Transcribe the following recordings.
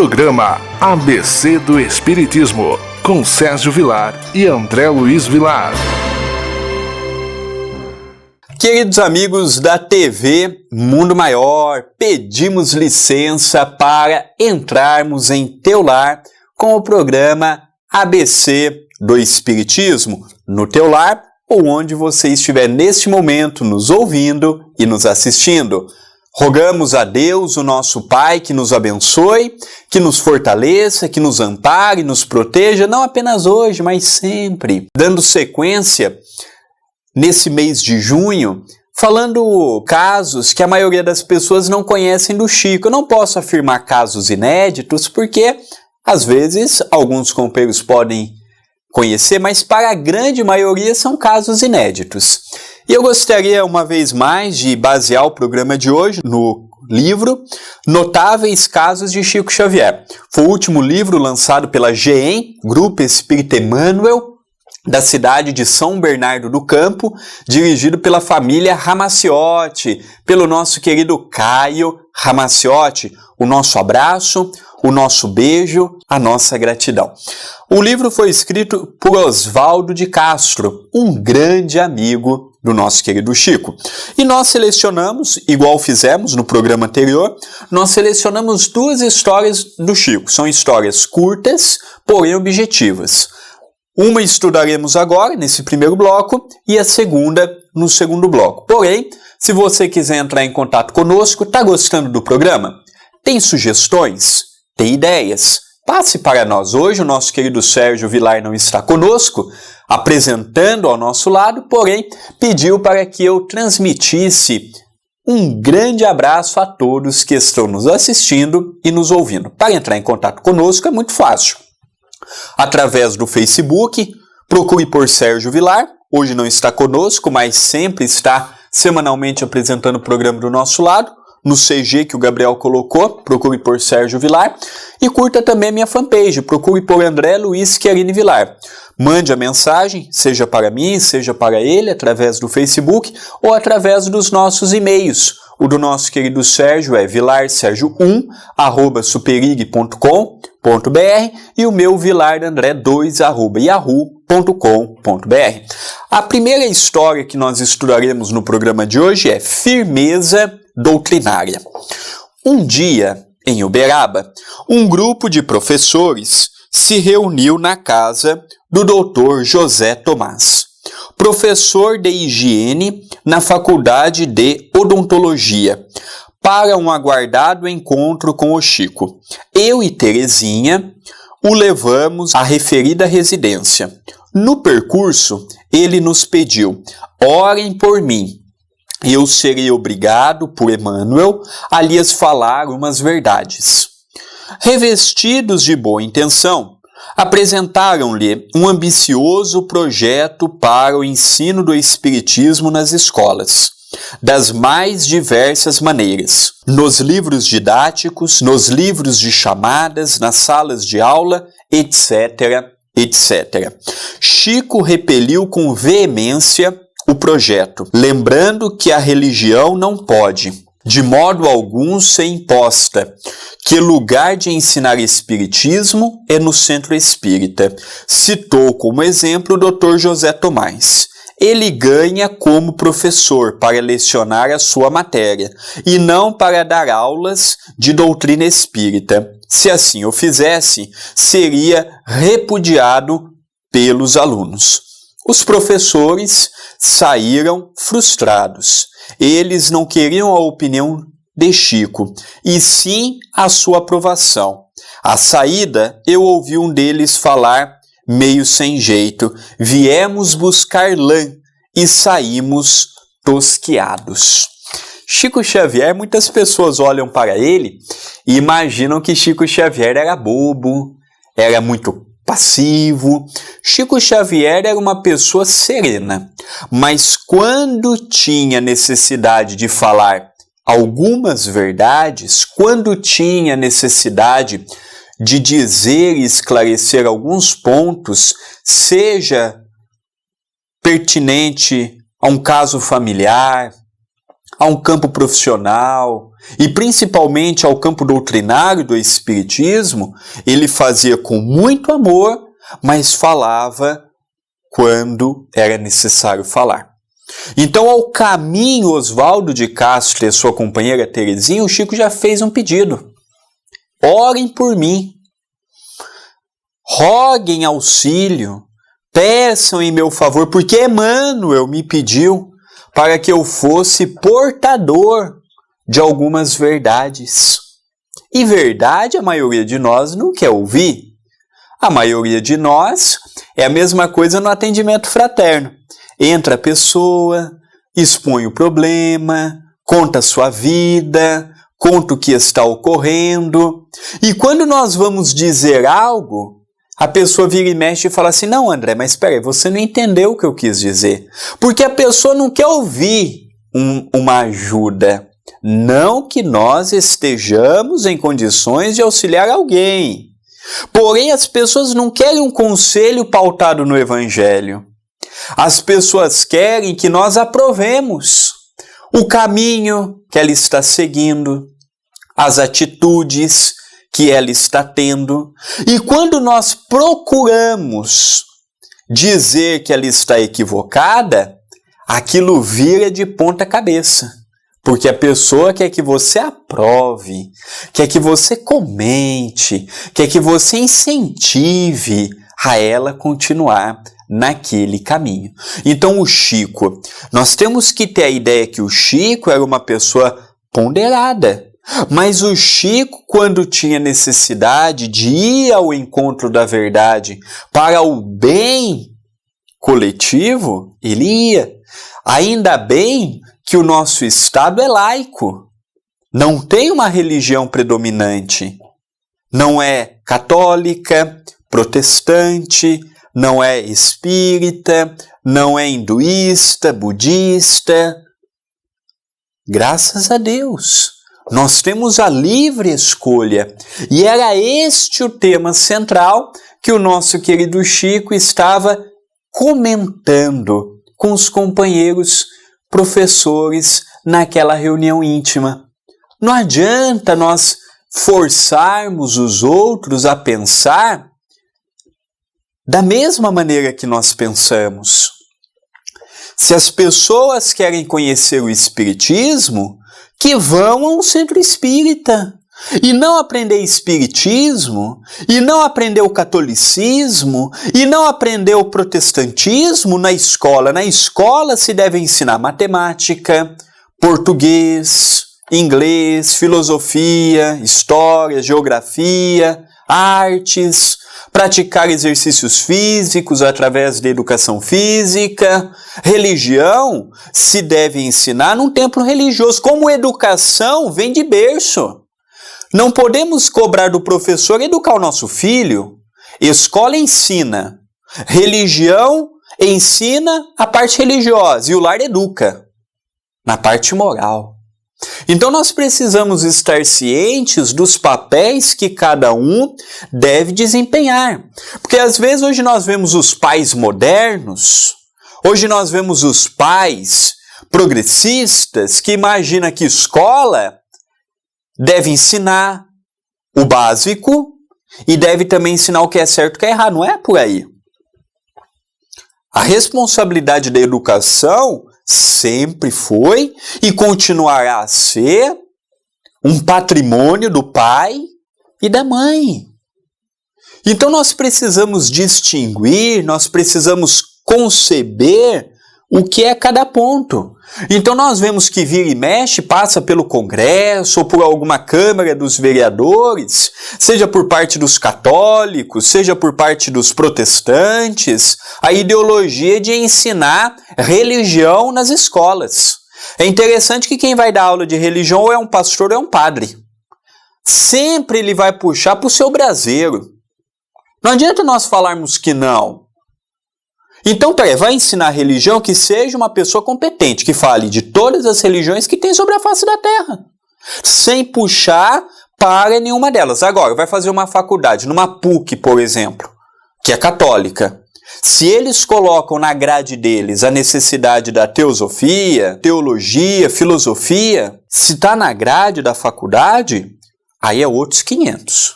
Programa ABC do Espiritismo, com Sérgio Vilar e André Luiz Vilar. Queridos amigos da TV Mundo Maior, pedimos licença para entrarmos em teu lar com o programa ABC do Espiritismo, no teu lar ou onde você estiver neste momento nos ouvindo e nos assistindo. Rogamos a Deus, o nosso Pai, que nos abençoe, que nos fortaleça, que nos ampare, nos proteja, não apenas hoje, mas sempre. Dando sequência nesse mês de junho, falando casos que a maioria das pessoas não conhecem do Chico. Eu não posso afirmar casos inéditos, porque às vezes alguns companheiros podem conhecer, mas para a grande maioria são casos inéditos. E eu gostaria uma vez mais de basear o programa de hoje no livro Notáveis Casos de Chico Xavier. Foi o último livro lançado pela GEM, Grupo Espírita Emmanuel, da cidade de São Bernardo do Campo, dirigido pela família Ramacciotti, pelo nosso querido Caio Ramacciotti. O nosso abraço, o nosso beijo, a nossa gratidão. O livro foi escrito por Oswaldo de Castro, um grande amigo do nosso querido Chico. E nós selecionamos, igual fizemos no programa anterior, nós selecionamos duas histórias do Chico. São histórias curtas, porém objetivas. Uma estudaremos agora, nesse primeiro bloco, e a segunda no segundo bloco. Porém, se você quiser entrar em contato conosco, está gostando do programa? Tem sugestões? Tem ideias? Passe para nós. Hoje o nosso querido Sérgio Vilar não está conosco, apresentando ao nosso lado, porém pediu para que eu transmitisse um grande abraço a todos que estão nos assistindo e nos ouvindo. Para entrar em contato conosco é muito fácil. Através do Facebook, procure por Sérgio Vilar. Hoje não está conosco, mas sempre está semanalmente apresentando o programa do nosso lado. No CG que o Gabriel colocou, procure por Sérgio Vilar. E curta também a minha fanpage, procure por André Luiz Chiarini Vilar. Mande a mensagem, seja para mim, seja para ele, através do Facebook ou através dos nossos e-mails. O do nosso querido Sérgio é vilarsergio1@superig.com.br e o meu vilardandré2@yahoo.com.br. A primeira história que nós estudaremos no programa de hoje é Firmeza Doutrinária. Um dia, em Uberaba, um grupo de professores se reuniu na casa do Dr. José Tomás, professor de higiene na Faculdade de Odontologia, para um aguardado encontro com o Chico. Eu e Terezinha o levamos à referida residência. No percurso, ele nos pediu: orem por mim. Eu serei obrigado, por Emmanuel, a lhes falar umas verdades. Revestidos de boa intenção, apresentaram-lhe um ambicioso projeto para o ensino do Espiritismo nas escolas, das mais diversas maneiras, nos livros didáticos, nos livros de chamadas, nas salas de aula, etc., etc. Chico repeliu com veemência o projeto, lembrando que a religião não pode, de modo algum, ser imposta, que lugar de ensinar espiritismo é no centro espírita. Citou como exemplo o Dr. José Tomás. Ele ganha como professor para lecionar a sua matéria e não para dar aulas de doutrina espírita. Se assim o fizesse, seria repudiado pelos alunos. Os professores saíram frustrados. Eles não queriam a opinião de Chico, e sim a sua aprovação. À saída, eu ouvi um deles falar, meio sem jeito: viemos buscar lã e saímos tosquiados. Chico Xavier, muitas pessoas olham para ele e imaginam que Chico Xavier era bobo, era muito passivo. Chico Xavier era uma pessoa serena, mas quando tinha necessidade de falar algumas verdades, quando tinha necessidade de dizer e esclarecer alguns pontos, seja pertinente a um caso familiar, a um campo profissional e principalmente ao campo doutrinário do Espiritismo, ele fazia com muito amor, mas falava quando era necessário falar. Então, ao caminho Oswaldo de Castro e a sua companheira Terezinha, o Chico já fez um pedido. Orem por mim, roguem auxílio, peçam em meu favor, porque Emmanuel me pediu para que eu fosse portador de algumas verdades. E verdade a maioria de nós não quer ouvir. A maioria de nós é a mesma coisa no atendimento fraterno. Entra a pessoa, expõe o problema, conta a sua vida, conta o que está ocorrendo. E quando nós vamos dizer algo, a pessoa vira e mexe e fala assim, não, André, mas espera aí, você não entendeu o que eu quis dizer. Porque a pessoa não quer ouvir uma ajuda. Não que nós estejamos em condições de auxiliar alguém. Porém, as pessoas não querem um conselho pautado no Evangelho. As pessoas querem que nós aprovemos o caminho que ela está seguindo, as atitudes que ela está tendo. E quando nós procuramos dizer que ela está equivocada, aquilo vira de ponta cabeça. Porque a pessoa quer que você aprove, quer que você comente, quer que você incentive a ela continuar naquele caminho. Então o Chico, nós temos que ter a ideia que o Chico era uma pessoa ponderada. Mas o Chico, quando tinha necessidade de ir ao encontro da verdade para o bem coletivo, ele ia. Ainda bem que o nosso Estado é laico, não tem uma religião predominante, não é católica, protestante, não é espírita, não é hinduísta, budista. Graças a Deus, nós temos a livre escolha. E era este o tema central que o nosso querido Chico estava comentando com os companheiros professores naquela reunião íntima. Não adianta nós forçarmos os outros a pensar da mesma maneira que nós pensamos. Se as pessoas querem conhecer o Espiritismo, que vão a um centro espírita. E não aprender espiritismo, e não aprender o catolicismo, e não aprender o protestantismo na escola. Na escola se deve ensinar matemática, português, inglês, filosofia, história, geografia, artes, praticar exercícios físicos através da educação física. Religião se deve ensinar num templo religioso. Como educação vem de berço. Não podemos cobrar do professor educar o nosso filho. Escola ensina, religião ensina a parte religiosa e o lar educa na parte moral. Então nós precisamos estar cientes dos papéis que cada um deve desempenhar. Porque às vezes hoje nós vemos os pais modernos, hoje nós vemos os pais progressistas que imaginam que escola deve ensinar o básico e deve também ensinar o que é certo e o que é errado. Não é por aí. A responsabilidade da educação sempre foi e continuará a ser um patrimônio do pai e da mãe. Então nós precisamos distinguir, nós precisamos conceber o que é cada ponto. Então nós vemos que vira e mexe, passa pelo Congresso ou por alguma Câmara dos Vereadores, seja por parte dos católicos, seja por parte dos protestantes, a ideologia de ensinar religião nas escolas. É interessante que quem vai dar aula de religião ou é um pastor ou é um padre. Sempre ele vai puxar para o seu braseiro. Não adianta nós falarmos que não. Então, vai ensinar religião que seja uma pessoa competente, que fale de todas as religiões que tem sobre a face da terra, sem puxar para nenhuma delas. Agora, vai fazer uma faculdade, numa PUC, por exemplo, que é católica. Se eles colocam na grade deles a necessidade da teosofia, teologia, filosofia, se está na grade da faculdade, aí é outros 500.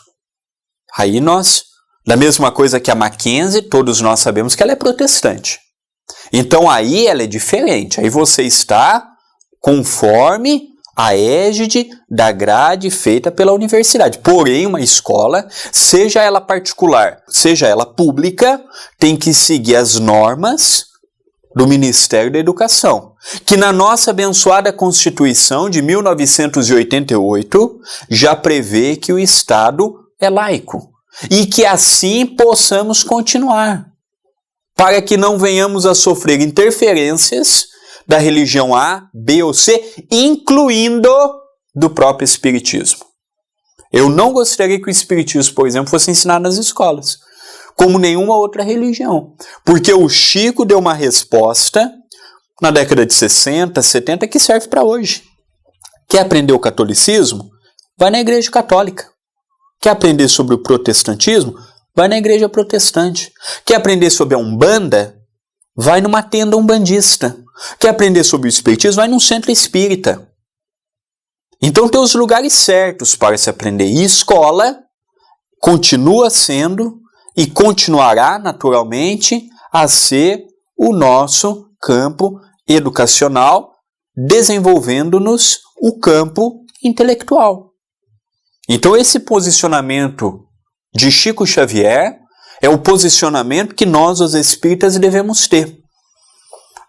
Aí nós, da mesma coisa que a Mackenzie, todos nós sabemos que ela é protestante. Então aí ela é diferente, aí você está conforme a égide da grade feita pela universidade. Porém, uma escola, seja ela particular, seja ela pública, tem que seguir as normas do Ministério da Educação, que na nossa abençoada Constituição de 1988 já prevê que o Estado é laico e que assim possamos continuar, para que não venhamos a sofrer interferências da religião A, B ou C, incluindo do próprio Espiritismo. Eu não gostaria que o Espiritismo, por exemplo, fosse ensinado nas escolas, como nenhuma outra religião. Porque o Chico deu uma resposta na década de 60, 70, que serve para hoje. Quer aprender o catolicismo? Vai na igreja católica. Quer aprender sobre o protestantismo? Vai na igreja protestante. Quer aprender sobre a Umbanda? Vai numa tenda umbandista. Quer aprender sobre o espiritismo? Vai num centro espírita. Então tem os lugares certos para se aprender. E escola continua sendo e continuará naturalmente a ser o nosso campo educacional, desenvolvendo-nos o campo intelectual. Então esse posicionamento de Chico Xavier é o posicionamento que nós, os espíritas, devemos ter.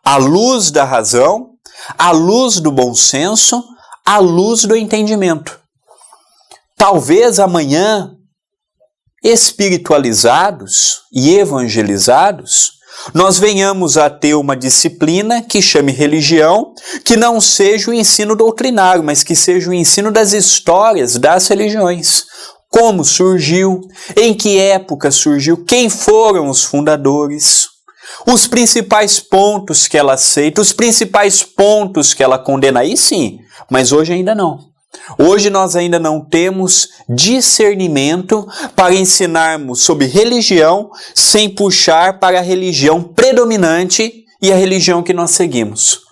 À luz da razão, à luz do bom senso, à luz do entendimento. Talvez amanhã, espiritualizados e evangelizados, nós venhamos a ter uma disciplina que chame religião, que não seja o ensino doutrinário, mas que seja o ensino das histórias das religiões. Como surgiu, em que época surgiu, quem foram os fundadores, os principais pontos que ela aceita, os principais pontos que ela condena. Aí sim, mas hoje ainda não. Hoje nós ainda não temos discernimento para ensinarmos sobre religião sem puxar para a religião predominante e a religião que nós seguimos.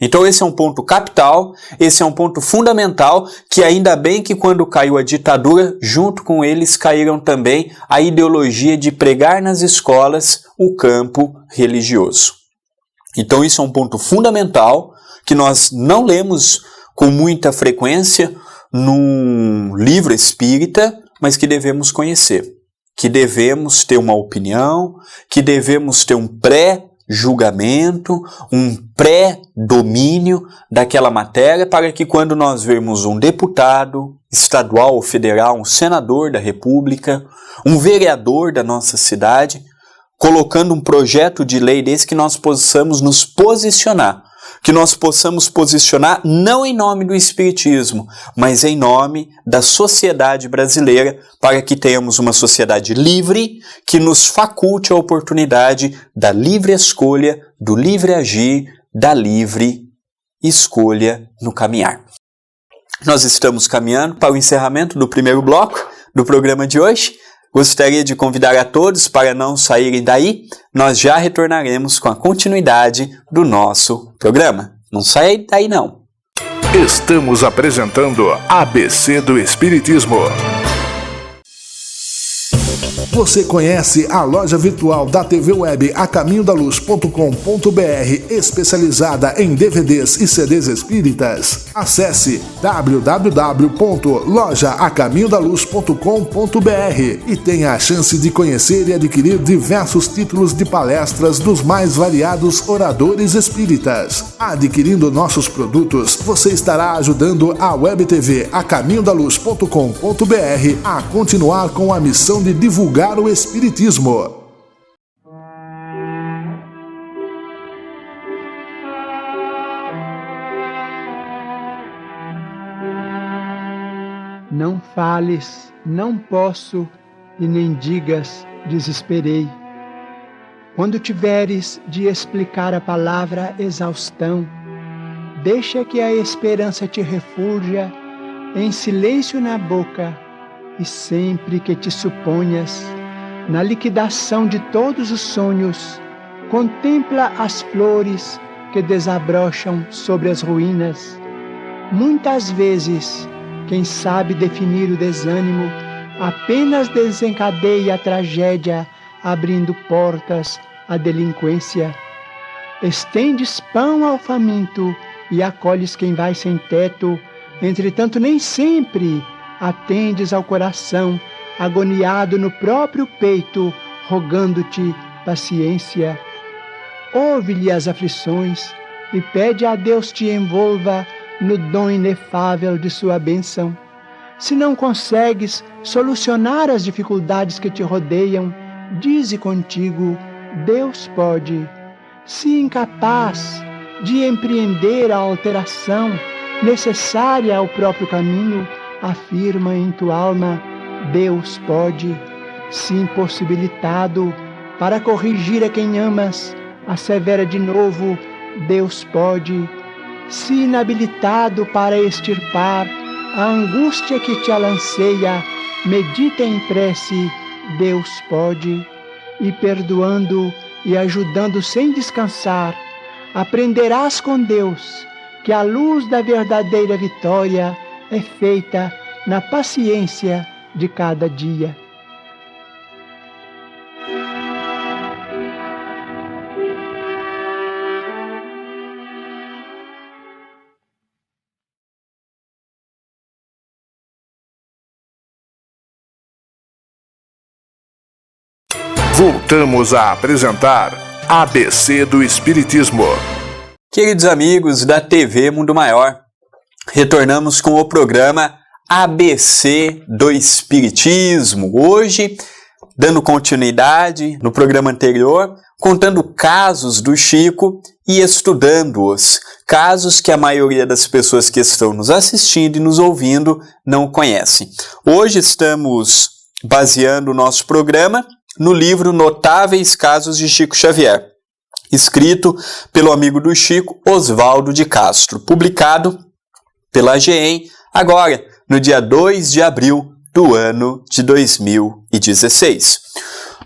Então esse é um ponto capital, esse é um ponto fundamental, que ainda bem que quando caiu a ditadura, junto com eles caíram também a ideologia de pregar nas escolas o campo religioso. Então isso é um ponto fundamental que nós não lemos com muita frequência num livro espírita, mas que devemos conhecer, que devemos ter uma opinião, que devemos ter um pré-julgamento, um pré-domínio daquela matéria, para que quando nós vermos um deputado estadual ou federal, um senador da República, um vereador da nossa cidade, colocando um projeto de lei desse, que nós possamos nos posicionar, que nós possamos posicionar não em nome do Espiritismo, mas em nome da sociedade brasileira, para que tenhamos uma sociedade livre, que nos faculte a oportunidade da livre escolha, do livre agir, da livre escolha no caminhar. Nós estamos caminhando para o encerramento do primeiro bloco do programa de hoje. Gostaria de convidar a todos para não saírem daí. Nós já retornaremos com a continuidade do nosso programa. Não saia daí não. Estamos apresentando ABC do Espiritismo. Você conhece a loja virtual da TV Web acaminhodaluz.com.br, especializada em DVDs e CDs espíritas? Acesse www.lojaacaminhodaluz.com.br e tenha a chance de conhecer e adquirir diversos títulos de palestras dos mais variados oradores espíritas. Adquirindo nossos produtos, você estará ajudando a Web TV acaminhodaluz.com.br a continuar com a missão de divulgar o Espiritismo. Não fales, não posso, e nem digas, desesperei. Quando tiveres de explicar a palavra exaustão, deixa que a esperança te refulja em silêncio na boca, e sempre que te suponhas na liquidação de todos os sonhos, contempla as flores que desabrocham sobre as ruínas. Muitas vezes, quem sabe definir o desânimo apenas desencadeia a tragédia, abrindo portas à delinquência. Estendes pão ao faminto e acolhes quem vai sem teto, entretanto nem sempre atendes ao coração agoniado no próprio peito, rogando-te paciência. Ouve-lhe as aflições e pede a Deus te envolva no dom inefável de sua bênção. Se não consegues solucionar as dificuldades que te rodeiam, dize contigo: Deus pode. Se incapaz de empreender a alteração necessária ao próprio caminho, afirma em tua alma: Deus pode. Se impossibilitado para corrigir a quem amas, assevera de novo: Deus pode. Se inabilitado para extirpar a angústia que te alanceia, medita em prece: Deus pode. E perdoando e ajudando sem descansar, aprenderás com Deus que a luz da verdadeira vitória é feita na paciência de cada dia. Voltamos a apresentar ABC do Espiritismo. Queridos amigos da TV Mundo Maior, retornamos com o programa ABC do Espiritismo. Hoje, dando continuidade no programa anterior, contando casos do Chico e estudando-os. Casos que a maioria das pessoas que estão nos assistindo e nos ouvindo não conhecem. Hoje estamos baseando o nosso programa no livro Notáveis Casos de Chico Xavier, escrito pelo amigo do Chico, Oswaldo de Castro, publicado pela AGEM, agora, no dia 2 de abril do ano de 2016.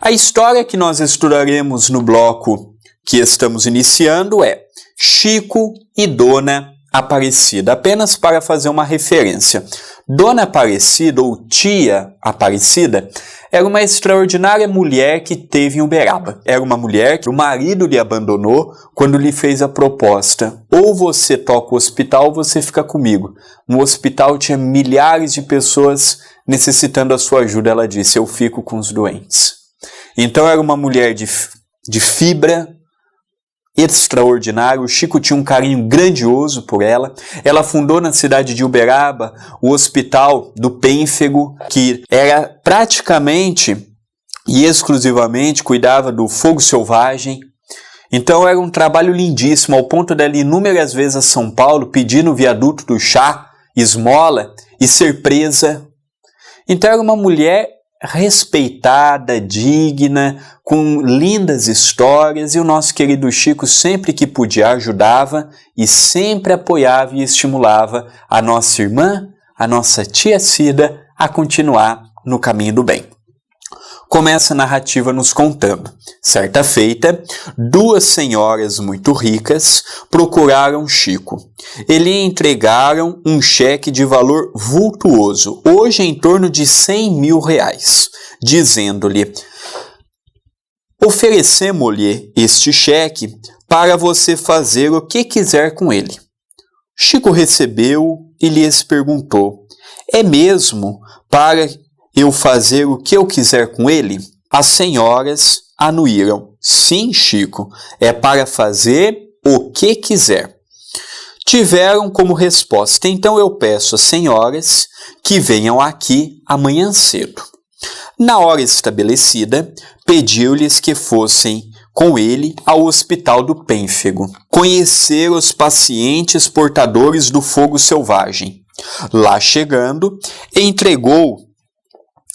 A história que nós estudaremos no bloco que estamos iniciando é Chico e Dona Aparecida, apenas para fazer uma referência. Dona Aparecida, ou Tia Aparecida, era uma extraordinária mulher que teve em Uberaba. Era uma mulher que o marido lhe abandonou quando lhe fez a proposta: ou você toca o hospital ou você fica comigo. No hospital tinha milhares de pessoas necessitando a sua ajuda. Ela disse: eu fico com os doentes. Então era uma mulher de fibra extraordinário. O Chico tinha um carinho grandioso por ela. Ela fundou na cidade de Uberaba o Hospital do Pênfego, que era praticamente e exclusivamente cuidava do fogo selvagem. Então era um trabalho lindíssimo, ao ponto dela ir inúmeras vezes a São Paulo pedindo o viaduto do chá, esmola e ser presa. Então era uma mulher respeitada, digna, com lindas histórias, e o nosso querido Chico, sempre que podia, ajudava e sempre apoiava e estimulava a nossa irmã, a nossa tia Cida, a continuar no caminho do bem. Começa a narrativa nos contando: certa feita, duas senhoras muito ricas procuraram Chico. E lhe entregaram um cheque de valor vultuoso, hoje em torno de 100 mil reais, dizendo-lhe: oferecemos-lhe este cheque para você fazer o que quiser com ele. Chico recebeu e lhes perguntou: é mesmo para eu fazer o que eu quiser com ele? As senhoras anuíram: sim, Chico, é para fazer o que quiser. Tiveram como resposta: então eu peço às senhoras que venham aqui amanhã cedo. Na hora estabelecida, pediu-lhes que fossem com ele ao Hospital do Pênfego, conhecer os pacientes portadores do fogo selvagem. Lá chegando, entregou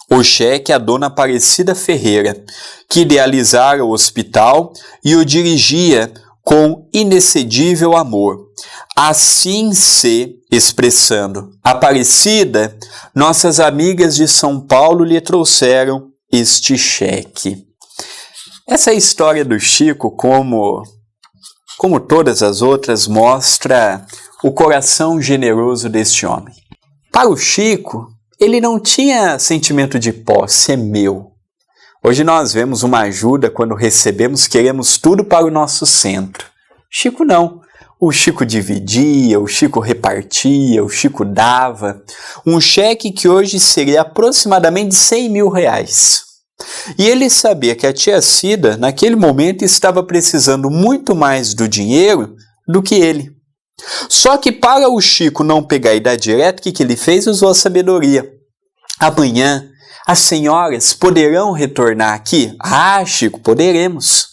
o cheque a Dona Aparecida Ferreira, que idealizara o hospital e o dirigia com inexcedível amor, assim se expressando: Aparecida, nossas amigas de São Paulo lhe trouxeram este cheque. Essa história do Chico, como todas as outras, mostra o coração generoso deste homem. Para o Chico, ele não tinha sentimento de posse, é meu. Hoje nós vemos uma ajuda, quando recebemos, queremos tudo para o nosso centro. Chico não. O Chico dividia, o Chico repartia, o Chico dava. Um cheque que hoje seria aproximadamente 100 mil reais. E ele sabia que a tia Cida, naquele momento, estava precisando muito mais do dinheiro do que ele. Só que para o Chico não pegar e dar direto, o que ele fez? Usou a sabedoria. Amanhã, as senhoras poderão retornar aqui? Ah, Chico, poderemos.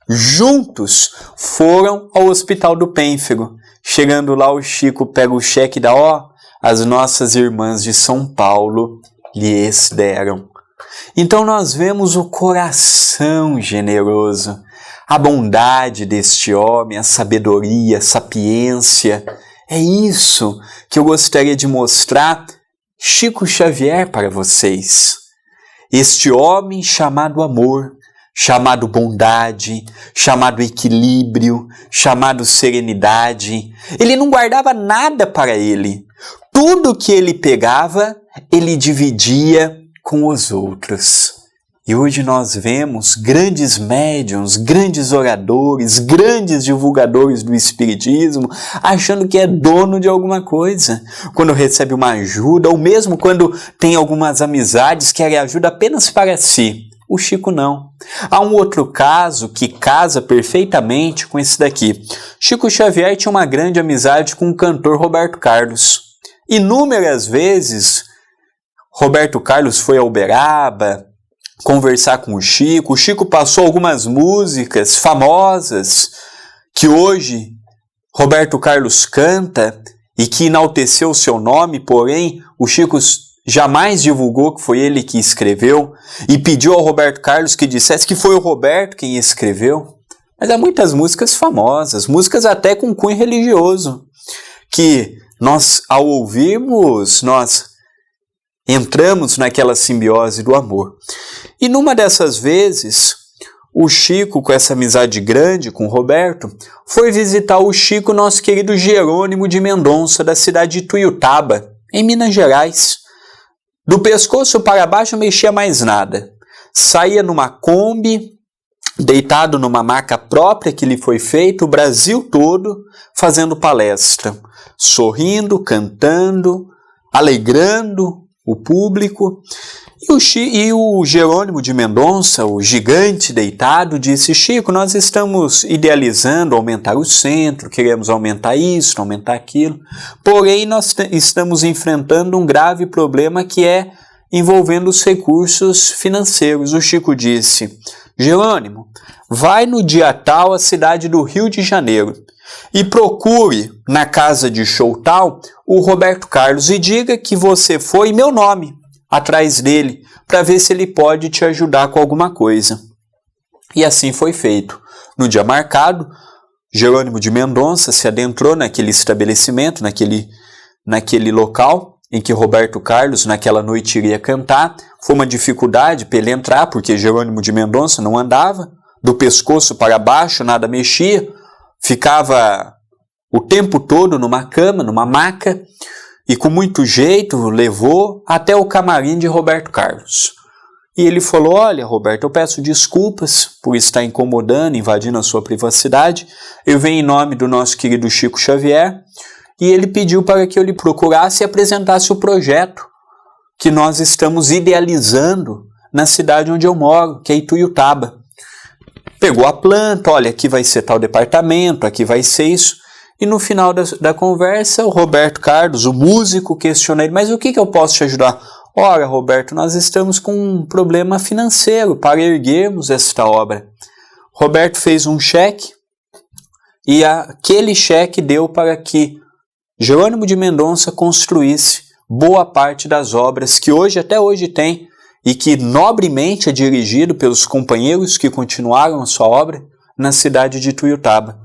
Juntos foram ao Hospital do Pênfero. Chegando lá, o Chico pega o cheque e dá, as nossas irmãs de São Paulo lhes deram. Então nós vemos o coração generoso, a bondade deste homem, a sabedoria, a sapiência. É isso que eu gostaria de mostrar Chico Xavier para vocês. Este homem chamado amor, chamado bondade, chamado equilíbrio, chamado serenidade. Ele não guardava nada para ele. Tudo que ele pegava, ele dividia com os outros. E hoje nós vemos grandes médiuns, grandes oradores, grandes divulgadores do espiritismo, achando que é dono de alguma coisa. Quando recebe uma ajuda, ou mesmo quando tem algumas amizades, querem ajuda apenas para si. O Chico não. Há um outro caso que casa perfeitamente com esse daqui. Chico Xavier tinha uma grande amizade com o cantor Roberto Carlos. Inúmeras vezes, Roberto Carlos foi a Uberaba conversar com o Chico. O Chico passou algumas músicas famosas que hoje Roberto Carlos canta e que enalteceu o seu nome, porém o Chico jamais divulgou que foi ele que escreveu e pediu ao Roberto Carlos que dissesse que foi o Roberto quem escreveu. Mas há muitas músicas famosas, músicas até com cunho religioso, que nós, ao ouvirmos, nós entramos naquela simbiose do amor. E numa dessas vezes, o Chico, com essa amizade grande com o Roberto, foi visitar o Chico, nosso querido Jerônimo de Mendonça, da cidade de Tuiutaba, em Minas Gerais. Do pescoço para baixo não mexia mais nada. Saía numa Kombi, deitado numa maca própria que lhe foi feita, o Brasil todo fazendo palestra, sorrindo, cantando, alegrando o público. E o Jerônimo de Mendonça, o gigante deitado, disse: Chico, nós estamos idealizando aumentar o centro, queremos aumentar isso, aumentar aquilo, porém nós estamos enfrentando um grave problema que é envolvendo os recursos financeiros. O Chico disse: Jerônimo, vai no dia tal à cidade do Rio de Janeiro e procure na casa de show tal o Roberto Carlos e diga que você foi em meu nome atrás dele, para ver se ele pode te ajudar com alguma coisa. E assim foi feito. No dia marcado, Jerônimo de Mendonça se adentrou naquele estabelecimento, naquele local em que Roberto Carlos naquela noite iria cantar. Foi uma dificuldade para ele entrar, porque Jerônimo de Mendonça não andava, do pescoço para baixo nada mexia, ficava o tempo todo numa cama, numa maca, e com muito jeito levou até o camarim de Roberto Carlos. E ele falou: olha, Roberto, eu peço desculpas por estar incomodando, invadindo a sua privacidade. Eu venho em nome do nosso querido Chico Xavier e ele pediu para que eu lhe procurasse e apresentasse o projeto que nós estamos idealizando na cidade onde eu moro, que é Ituiutaba. Pegou a planta, olha, aqui vai ser tal departamento, aqui vai ser isso. E no final da conversa, o Roberto Carlos, o músico, questiona ele: mas o que eu posso te ajudar? Ora, Roberto, nós estamos com um problema financeiro para erguermos esta obra. Roberto fez um cheque e aquele cheque deu para que Jerônimo de Mendonça construísse boa parte das obras que até hoje tem e que nobremente é dirigido pelos companheiros que continuaram a sua obra na cidade de Ituiutaba.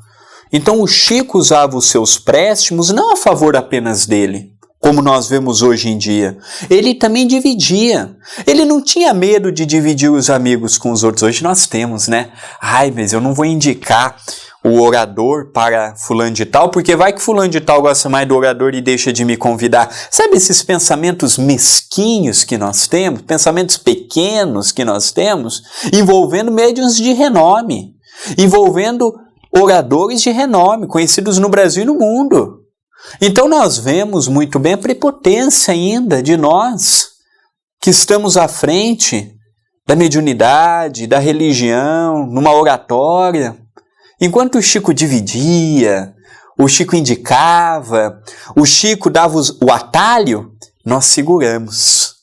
Então o Chico usava os seus préstimos não a favor apenas dele, como nós vemos hoje em dia. Ele também dividia. Ele não tinha medo de dividir os amigos com os outros. Hoje nós temos, né? Ai, mas eu não vou indicar o orador para fulano de tal, porque vai que fulano de tal gosta mais do orador e deixa de me convidar. Sabe esses pensamentos mesquinhos que nós temos, pensamentos pequenos que nós temos, envolvendo médiuns de renome, envolvendo oradores de renome, conhecidos no Brasil e no mundo. Então nós vemos muito bem a prepotência ainda de nós, que estamos à frente da mediunidade, da religião, numa oratória. Enquanto o Chico dividia, o Chico indicava, o Chico dava o atalho, nós seguramos.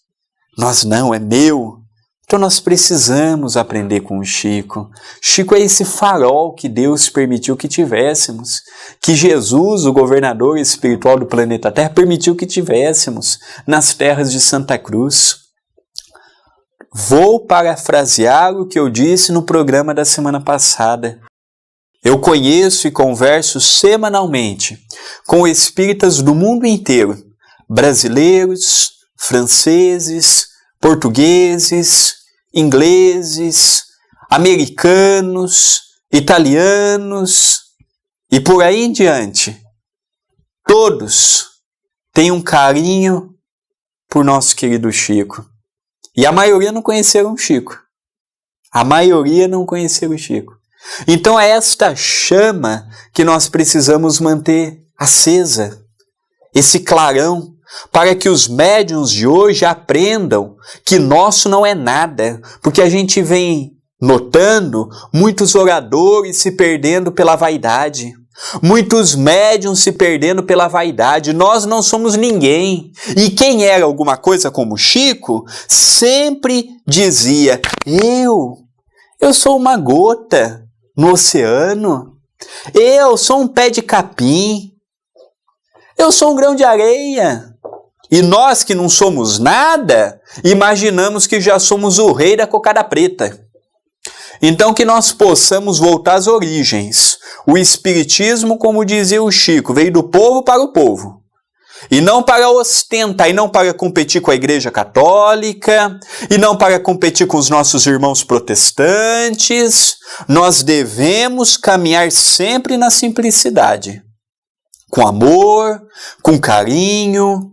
Nós não, é meu. Então nós precisamos aprender com o Chico. Chico é esse farol que Deus permitiu que tivéssemos, que Jesus, o governador espiritual do planeta Terra, permitiu que tivéssemos nas terras de Santa Cruz. Vou parafrasear o que eu disse no programa da semana passada. Eu conheço e converso semanalmente com espíritas do mundo inteiro, brasileiros, franceses, portugueses, ingleses, americanos, italianos e por aí em diante. Todos têm um carinho por nosso querido Chico. E a maioria não conheceram o Chico. A maioria não conheceram o Chico. Então é esta chama que nós precisamos manter acesa, esse clarão, para que os médiuns de hoje aprendam que nosso não é nada, porque a gente vem notando muitos oradores se perdendo pela vaidade, muitos médiuns se perdendo pela vaidade. Nós não somos ninguém. E quem era alguma coisa como Chico sempre dizia: eu sou uma gota no oceano, eu sou um pé de capim, eu sou um grão de areia. E nós que não somos nada, imaginamos que já somos o rei da cocada preta. Então que nós possamos voltar às origens. O Espiritismo, como dizia o Chico, veio do povo para o povo. E não para ostentar, e não para competir com a Igreja Católica, e não para competir com os nossos irmãos protestantes. Nós devemos caminhar sempre na simplicidade, com amor, com carinho,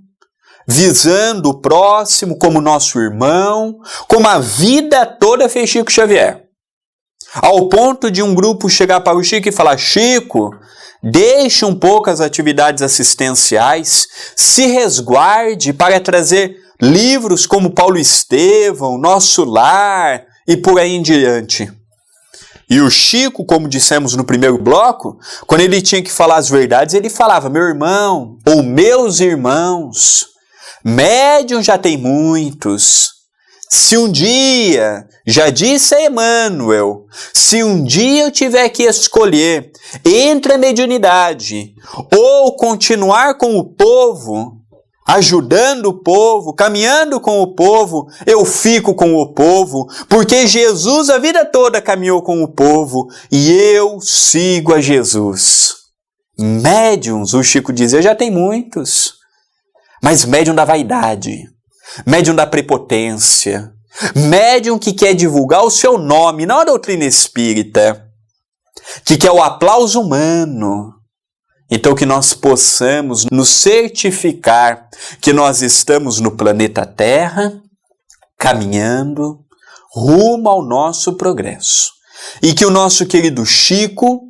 visando o próximo como nosso irmão, como a vida toda fez Chico Xavier. Ao ponto de um grupo chegar para o Chico e falar: Chico, deixe um pouco as atividades assistenciais, se resguarde para trazer livros como Paulo Estevão, Nosso Lar e por aí em diante. E o Chico, como dissemos no primeiro bloco, quando ele tinha que falar as verdades, ele falava: meu irmão ou meus irmãos, médium já tem muitos. Se um dia, já disse a Emmanuel, se um dia eu tiver que escolher entre a mediunidade ou continuar com o povo, ajudando o povo, caminhando com o povo, eu fico com o povo, porque Jesus a vida toda caminhou com o povo e eu sigo a Jesus. Médiuns, o Chico dizia, já tem muitos, mas médium da vaidade, médium da prepotência, médium que quer divulgar o seu nome, não a doutrina espírita, que quer o aplauso humano. Então que nós possamos nos certificar que nós estamos no planeta Terra, caminhando rumo ao nosso progresso. E que o nosso querido Chico,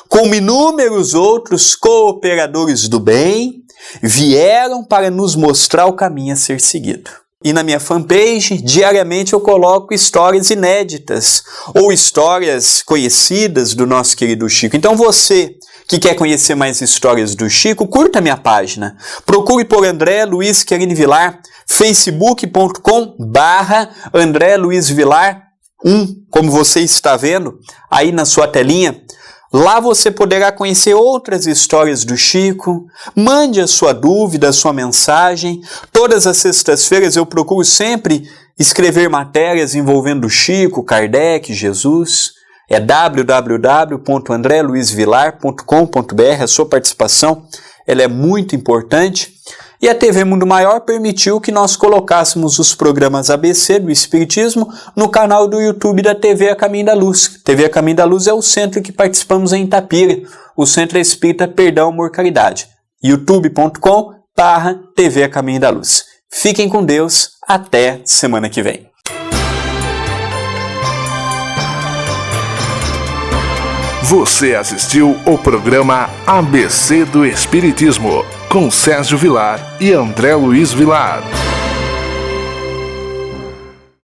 como inúmeros outros cooperadores do bem, vieram para nos mostrar o caminho a ser seguido. E na minha fanpage, diariamente eu coloco histórias inéditas ou histórias conhecidas do nosso querido Chico. Então você que quer conhecer mais histórias do Chico, curta a minha página. Procure por André Luiz Querine Vilar, facebook.com/André Luiz Vilar 1, como você está vendo aí na sua telinha. Lá você poderá conhecer outras histórias do Chico. Mande a sua dúvida, a sua mensagem. Todas as sextas-feiras eu procuro sempre escrever matérias envolvendo Chico, Kardec, Jesus. É www.andreluizvilar.com.br. A sua participação ela é muito importante. E a TV Mundo Maior permitiu que nós colocássemos os programas ABC do Espiritismo no canal do YouTube da TV A Caminho da Luz. TV A Caminho da Luz é o centro que participamos em Itapira, o Centro Espírita Perdão, Amor, Caridade. youtube.com/TV A Caminho da Luz. Fiquem com Deus, até semana que vem. Você assistiu o programa ABC do Espiritismo, com Sérgio Vilar e André Luiz Vilar.